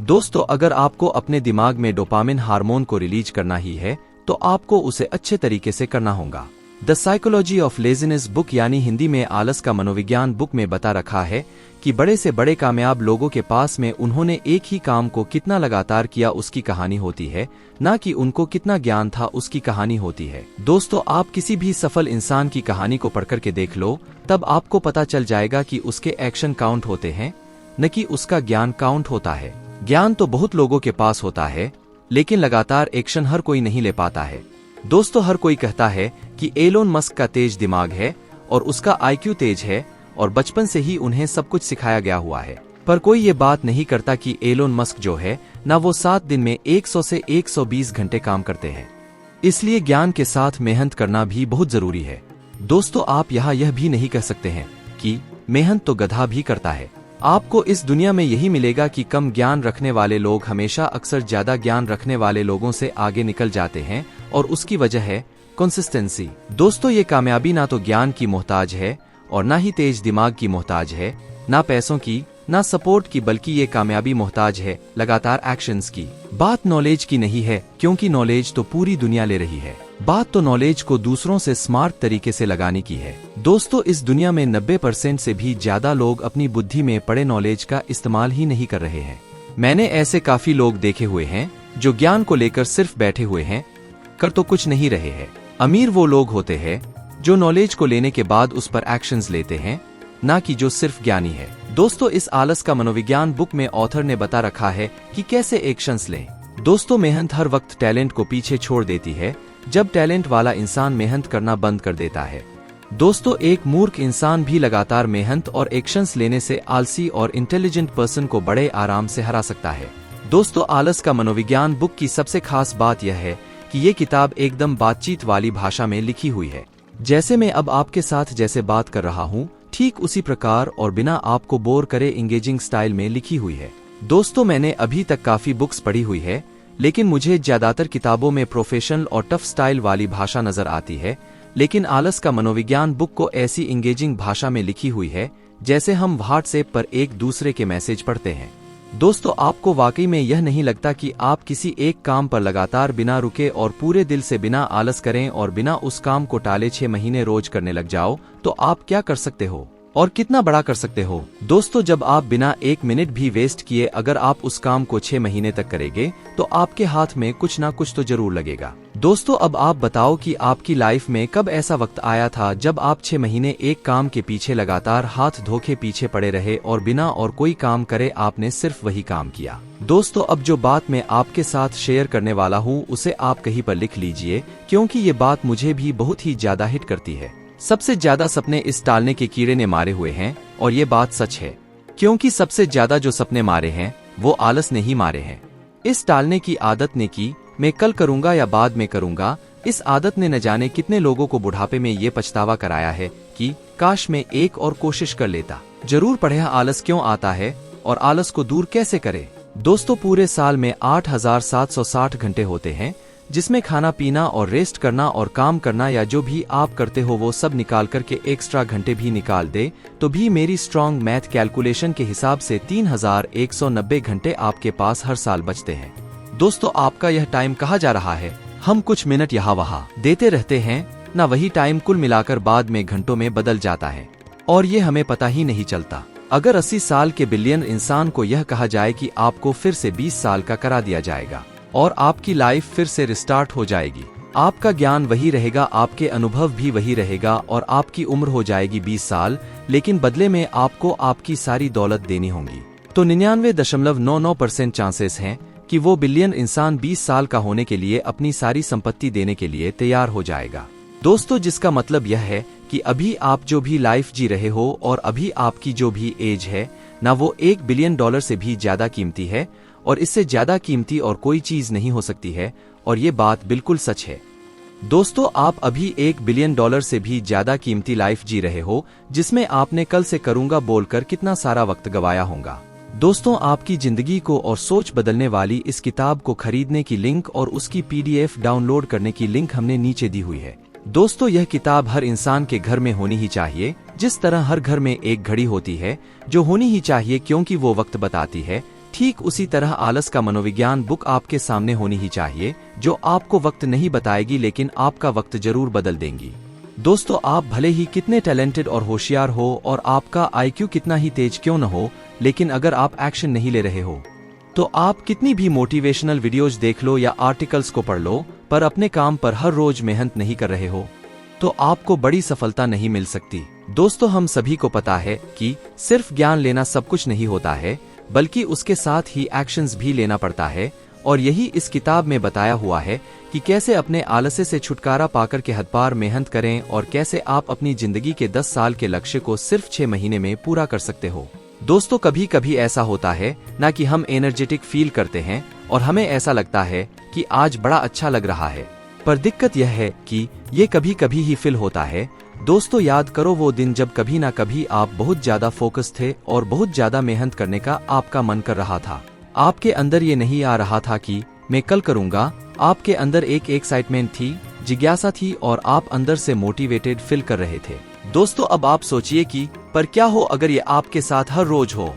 दोस्तों, अगर आपको अपने दिमाग में डोपामिन हार्मोन को रिलीज करना ही है तो आपको उसे अच्छे तरीके से करना होगा। The psychology of laziness book यानी हिंदी में आलस का मनोविज्ञान बुक में बता रखा है कि बड़े से बड़े कामयाब लोगों के पास में उन्होंने एक ही काम को कितना लगातार किया उसकी कहानी होती है, ना कि उनको कितना ज्ञान था उसकी कहानी होती है। दोस्तों, आप किसी भी सफल इंसान की कहानी को पढ़कर के देख लो, तब आपको पता चल जाएगा कि उसके एक्शन काउंट होते हैं, न कि उसका ज्ञान काउंट होता है। ज्ञान तो बहुत लोगों के पास होता है, लेकिन लगातार एक्शन हर कोई नहीं ले पाता है। दोस्तों, हर कोई कहता है कि एलोन मस्क का तेज दिमाग है और उसका आईक्यू तेज है और बचपन से ही उन्हें सब कुछ सिखाया गया हुआ है, पर कोई ये बात नहीं करता कि एलोन मस्क जो है ना, वो 7 दिन में 100 से 120 घंटे काम करते हैं। इसलिए ज्ञान के साथ मेहनत करना भी बहुत जरूरी है। दोस्तों, आप यहाँ यह भी नहीं कह सकते हैं कि मेहनत तो गधा भी करता है। आपको इस दुनिया में यही मिलेगा कि कम ज्ञान रखने वाले लोग हमेशा अक्सर ज्यादा ज्ञान रखने वाले लोगों से आगे निकल जाते हैं, और उसकी वजह है कंसिस्टेंसी। दोस्तों, ये कामयाबी ना तो ज्ञान की मोहताज है और ना ही तेज दिमाग की मोहताज है, ना पैसों की, ना सपोर्ट की, बल्कि ये कामयाबी मोहताज है लगातार एक्शंस की। बात नॉलेज की नहीं है, क्योंकि नॉलेज तो पूरी दुनिया ले रही है। बात तो नॉलेज को दूसरों से स्मार्ट तरीके से लगाने की है। दोस्तों, इस दुनिया में 90% से भी ज्यादा लोग अपनी बुद्धि में पड़े नॉलेज का इस्तेमाल ही नहीं कर रहे हैं। मैंने ऐसे काफी लोग देखे हुए हैं जो ज्ञान को लेकर सिर्फ बैठे हुए हैं, कर तो कुछ नहीं रहे हैं। अमीर वो लोग होते हैं जो नॉलेज को लेने के बाद उस पर एक्शंस लेते हैं, ना कि जो सिर्फ ज्ञानी है। दोस्तों, इस आलस का मनोविज्ञान बुक में ऑथर ने बता रखा है कि कैसे एक्शंस लें। दोस्तों, मेहनत हर वक्त टैलेंट को पीछे छोड़ देती है, जब टैलेंट वाला इंसान मेहनत करना बंद कर देता है। दोस्तों, एक मूर्ख इंसान भी लगातार मेहनत और एक्शंस लेने से आलसी और इंटेलिजेंट पर्सन को बड़े आराम से हरा सकता है। दोस्तों, आलस का मनोविज्ञान बुक की सबसे खास बात यह है कि ये किताब एकदम बातचीत वाली भाषा में लिखी हुई है। जैसे मैं अब आपके साथ जैसे बात कर रहा हूँ, ठीक उसी प्रकार और बिना आपको बोर करे इंगेजिंग स्टाइल में लिखी हुई है। दोस्तों, मैंने अभी तक काफी बुक्स पढ़ी हुई है, लेकिन मुझे ज्यादातर किताबों में प्रोफेशनल और टफ स्टाइल वाली भाषा नजर आती है, लेकिन आलस का मनोविज्ञान बुक को ऐसी इंगेजिंग भाषा में लिखी हुई है जैसे हम व्हाट्सएप पर एक दूसरे के मैसेज पढ़ते हैं। दोस्तों, आपको वाकई में यह नहीं लगता कि आप किसी एक काम पर लगातार बिना रुके और पूरे दिल से बिना आलस करें और बिना उस काम को टाले 6 महीने रोज करने लग जाओ, तो आप क्या कर सकते हो और कितना बड़ा कर सकते हो? दोस्तों, जब आप बिना 1 मिनट भी वेस्ट किए अगर आप उस काम को 6 महीने तक करेंगे, तो आपके हाथ में कुछ ना कुछ तो जरूर लगेगा। दोस्तों, अब आप बताओ कि आपकी लाइफ में कब ऐसा वक्त आया था जब आप 6 महीने एक काम के पीछे लगातार हाथ धोखे पीछे पड़े रहे और बिना और कोई काम करे आपने सिर्फ वही काम किया। दोस्तों, अब जो बात मैं आपके साथ शेयर करने वाला हूँ उसे आप कहीं पर लिख लीजिए, क्योंकि ये बात मुझे भी बहुत ही ज्यादा हिट करती है। सबसे ज्यादा सपने इस टालने के कीड़े ने मारे हुए हैं, और ये बात सच है, क्योंकि सबसे ज्यादा जो सपने मारे हैं वो आलस ने ही मारे हैं। इस टालने की आदत ने की मैं कल करूंगा या बाद में करूंगा, इस आदत ने न जाने कितने लोगों को बुढ़ापे में ये पछतावा कराया है कि काश मैं एक और कोशिश कर लेता। जरूर पढ़े आलस क्यों आता है और आलस को दूर कैसे करे। दोस्तों, पूरे साल में 8,760 घंटे होते हैं, जिसमें खाना पीना और रेस्ट करना और काम करना या जो भी आप करते हो वो सब निकाल करके एक्स्ट्रा घंटे भी निकाल दे तो भी मेरी स्ट्रॉन्ग मैथ कैलकुलेशन के हिसाब से 3,190 घंटे आपके पास हर साल बचते हैं। दोस्तों, आपका यह टाइम कहाँ जा रहा है? हम कुछ मिनट यहाँ वहाँ देते रहते हैं ना, वही टाइम कुल मिलाकर बाद में घंटों में बदल जाता है और ये हमें पता ही नहीं चलता। अगर 80 साल के बिलियन इंसान को यह कहा जाए कि आपको फिर से 20 साल का करा दिया जाएगा और आपकी लाइफ फिर से रिस्टार्ट हो जाएगी, आपका ज्ञान वही रहेगा, आपके अनुभव भी वही रहेगा और आपकी उम्र हो जाएगी 20 साल, लेकिन बदले में आपको आपकी सारी दौलत देनी होगी, तो 99.99% चांसेस हैं कि वो बिलियन इंसान 20 साल का होने के लिए अपनी सारी संपत्ति देने के लिए तैयार हो जाएगा। दोस्तों, जिसका मतलब यह है कि अभी आप जो भी लाइफ जी रहे हो और अभी आपकी जो भी एज है ना, वो $1 बिलियन से भी ज्यादा कीमती है और इससे ज्यादा कीमती और कोई चीज नहीं हो सकती है, और ये बात बिल्कुल सच है। दोस्तों, आप अभी $1 बिलियन से भी ज्यादा कीमती लाइफ जी रहे हो, जिसमें आपने कल से करूंगा बोलकर कितना सारा वक्त गवाया होगा। दोस्तों, आपकी जिंदगी को और सोच बदलने वाली इस किताब को खरीदने की लिंक और उसकी PDF डाउनलोड करने की लिंक हमने नीचे दी हुई है। दोस्तों, यह किताब हर इंसान के घर में होनी ही चाहिए, जिस तरह हर घर में एक घड़ी होती है जो होनी ही चाहिए, क्योंकि वो वक्त बताती है ठीक उसी तरह आलस का मनोविज्ञान बुक आपके सामने होनी ही चाहिए, जो आपको वक्त नहीं बताएगी लेकिन आपका वक्त जरूर बदल देंगी। दोस्तों, आप भले ही कितने टैलेंटेड और होशियार हो और आपका आईक्यू कितना ही तेज क्यों न हो, लेकिन अगर आप एक्शन नहीं ले रहे हो तो आप कितनी भी मोटिवेशनल वीडियोज देख लो या आर्टिकल्स को पढ़ लो, पर अपने काम पर हर रोज मेहनत नहीं कर रहे हो तो आपको बड़ी सफलता नहीं मिल सकती। दोस्तों, हम सभी को पता है कि सिर्फ ज्ञान लेना सब कुछ नहीं होता है, बल्कि उसके साथ ही एक्शंस भी लेना पड़ता है। और यही इस किताब में बताया हुआ है कि कैसे अपने आलस्य से छुटकारा पाकर के हदपार मेहनत करें और कैसे आप अपनी जिंदगी के 10 साल के लक्ष्य को सिर्फ 6 महीने में पूरा कर सकते हो। दोस्तों, कभी कभी ऐसा होता है ना कि हम एनर्जेटिक फील करते हैं और हमें ऐसा लगता है कि आज बड़ा अच्छा लग रहा है, पर दिक्कत यह है कि ये कभी कभी ही फील होता है। दोस्तों, याद करो वो दिन जब कभी ना कभी आप बहुत ज्यादा फोकस थे और बहुत ज्यादा मेहनत करने का आपका मन कर रहा था। आपके अंदर ये नहीं आ रहा था कि मैं कल करूंगा। आपके अंदर एक एक्साइटमेंट थी, जिज्ञासा थी और आप अंदर से मोटिवेटेड फील कर रहे थे। दोस्तों, अब आप सोचिए कि पर क्या हो अगर ये आपके साथ हर रोज हो,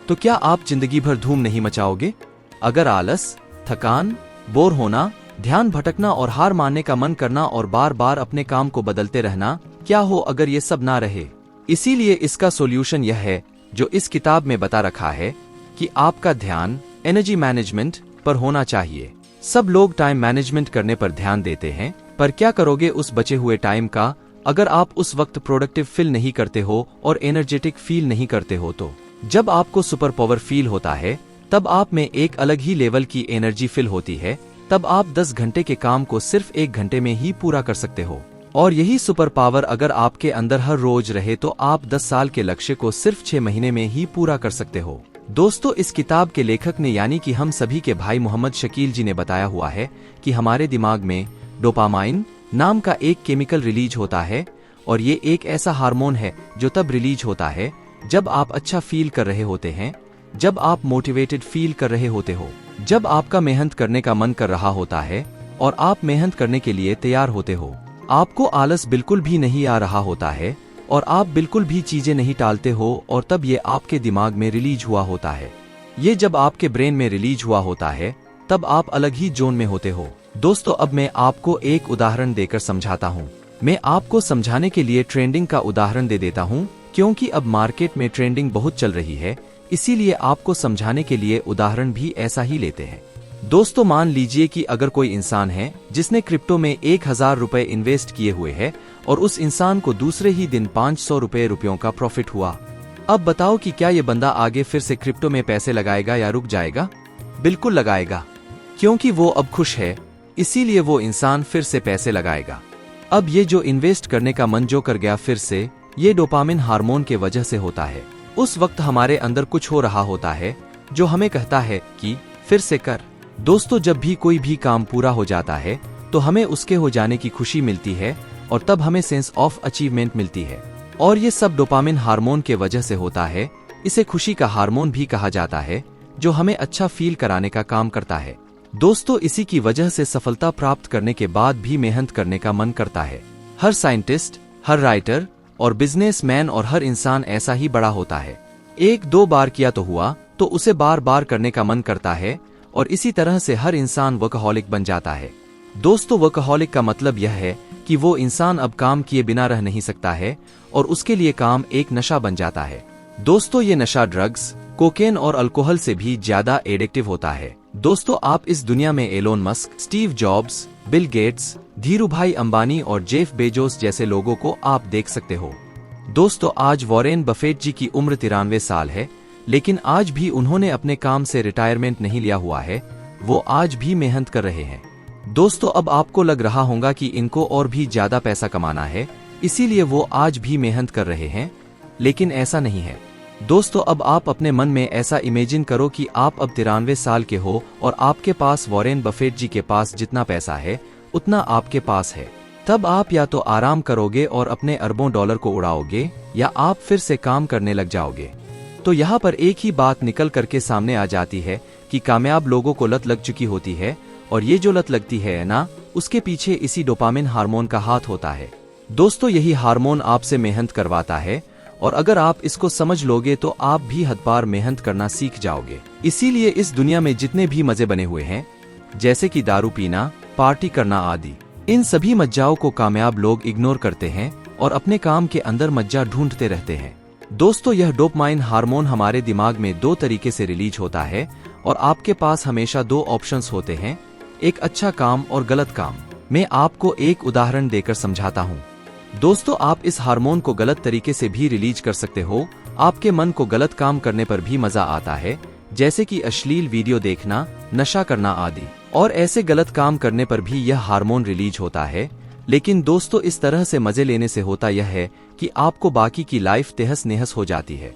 तो क्या आप जिंदगी भर धूम नहीं मचाओगे? अगर आलस, थकान, बोर होना, ध्यान भटकना और हार मानने का मन करना और बार बार अपने काम को बदलते रहना, क्या हो अगर ये सब ना रहे? इसीलिए इसका सॉल्यूशन यह है जो इस किताब में बता रखा है कि आपका ध्यान एनर्जी मैनेजमेंट पर होना चाहिए। सब लोग टाइम मैनेजमेंट करने पर ध्यान देते हैं, पर क्या करोगे उस बचे हुए टाइम का अगर आप उस वक्त प्रोडक्टिव फील नहीं करते हो और एनर्जेटिक फील नहीं करते हो तो? जब आपको सुपर पावर फील होता है तब आप में एक अलग ही लेवल की एनर्जी फील होती है। तब आप 10 घंटे के काम को सिर्फ 1 घंटे में ही पूरा कर सकते हो। और यही सुपर पावर अगर आपके अंदर हर रोज रहे तो आप 10 साल के लक्ष्य को सिर्फ 6 महीने में ही पूरा कर सकते हो। दोस्तों, इस किताब के लेखक ने यानी कि हम सभी के भाई मोहम्मद शकील जी ने बताया हुआ है कि हमारे दिमाग में डोपामाइन नाम का एक केमिकल रिलीज होता है और ये एक ऐसा हार्मोन है जो तब रिलीज होता है जब आप अच्छा फील कर रहे होते हैं, जब आप मोटिवेटेड फील कर रहे होते हो, जब आपका मेहनत करने का मन कर रहा होता है और आप मेहनत करने के लिए तैयार होते हो। आपको आलस बिल्कुल भी नहीं आ रहा होता है और आप बिल्कुल भी चीजें नहीं टालते हो और तब ये आपके दिमाग में रिलीज हुआ होता है। ये जब आपके ब्रेन में रिलीज हुआ होता है तब आप अलग ही जोन में होते हो। दोस्तों, अब मैं आपको एक उदाहरण देकर समझाता हूँ। मैं आपको समझाने के लिए ट्रेंडिंग का उदाहरण दे देता हूँ, क्योंकि अब मार्केट में ट्रेंडिंग बहुत चल रही है, इसीलिए आपको समझाने के लिए उदाहरण भी ऐसा ही लेते हैं। दोस्तों, मान लीजिए कि अगर कोई इंसान है जिसने क्रिप्टो में 1000 रुपए इन्वेस्ट किए हुए हैं और उस इंसान को दूसरे ही दिन 500 रुपयों का प्रॉफिट हुआ। अब बताओ कि क्या ये बंदा आगे फिर से क्रिप्टो में पैसे लगाएगा या रुक जाएगा? बिल्कुल लगाएगा, क्योंकि वो अब खुश है, इसीलिए वो इंसान फिर से पैसे लगाएगा। अब ये जो इन्वेस्ट करने का मन जो कर गया फिर से, ये डोपामिन हार्मोन के वजह से होता है। उस वक्त हमारे अंदर कुछ हो रहा होता है जो हमें कहता है कि फिर से कर। दोस्तों, जब भी कोई भी काम पूरा हो जाता है तो हमें उसके हो जाने की खुशी मिलती है और तब हमें सेंस ऑफ अचीवमेंट मिलती है, और ये सब डोपामिन हार्मोन के वजह से होता है। इसे खुशी का हार्मोन भी कहा जाता है, जो हमें अच्छा फील कराने का काम करता है। दोस्तों, इसी की वजह से सफलता प्राप्त करने के बाद भी मेहनत करने का मन करता है। हर साइंटिस्ट, हर राइटर और बिजनेसमैन और हर इंसान ऐसा ही बड़ा होता है। 1-2 बार किया तो हुआ, तो उसे बार बार करने का मन करता है और इसी तरह से हर इंसान वर्कहॉलिक बन जाता है। दोस्तों, वर्कहॉलिक का मतलब यह है कि वो इंसान अब काम किए बिना रह नहीं सकता है और उसके लिए काम एक नशा बन जाता है। दोस्तों, ये नशा ड्रग्स, कोकेन और अल्कोहल से भी ज्यादा एडिक्टिव होता है। दोस्तों, आप इस दुनिया में Elon Musk, Steve Jobs, Bill Gates, Dhirubhai Ambani और जेफ बेजोस जैसे लोगों को आप देख सकते हो। दोस्तों, आज वॉरेन बफेट जी की उम्र 93 साल है, लेकिन आज भी उन्होंने अपने काम से रिटायरमेंट नहीं लिया हुआ है। वो आज भी मेहनत कर रहे हैं। दोस्तों, अब आपको लग रहा होगा कि इनको और भी ज्यादा पैसा कमाना है, इसीलिए वो आज भी मेहनत कर रहे हैं, लेकिन ऐसा नहीं है। दोस्तों, अब आप अपने मन में ऐसा इमेजिन करो कि आप अब 93 साल के हो और आपके पास वॉरेन बफेट जी के पास जितना पैसा है उतना आपके पास है। तब आप या तो आराम करोगे और अपने अरबों डॉलर को उड़ाओगे, या आप फिर से काम करने लग जाओगे। तो यहाँ पर एक ही बात निकल करके सामने आ जाती है कि कामयाब लोगों को लत लग चुकी होती है, और ये जो लत लगती है ना, उसके पीछे इसी डोपामिन हार्मोन का हाथ होता है। दोस्तों, यही हार्मोन आपसे मेहनत करवाता है और अगर आप इसको समझ लोगे तो आप भी हद पार मेहनत करना सीख जाओगे। इसीलिए इस दुनिया में जितने भी मजे बने हुए हैं, जैसे कि दारू पीना, पार्टी करना आदि, इन सभी मज्जाओं को कामयाब लोग इग्नोर करते हैं और अपने काम के अंदर मज्जा ढूंढते रहते हैं। दोस्तों, यह डोपामाइन हार्मोन हमारे दिमाग में दो तरीके से रिलीज होता है और आपके पास हमेशा दो ऑप्शंस होते हैं, एक अच्छा काम और गलत काम। मैं आपको एक उदाहरण देकर समझाता हूँ। दोस्तों, आप इस हार्मोन को गलत तरीके से भी रिलीज कर सकते हो। आपके मन को गलत काम करने पर भी मजा आता है, जैसे कि अश्लील वीडियो देखना, नशा करना आदि, और ऐसे गलत काम करने पर भी यह हार्मोन रिलीज होता है। लेकिन दोस्तों, इस तरह से मजे लेने से होता यह है कि आपको बाकी की लाइफ तहस नहस हो जाती है।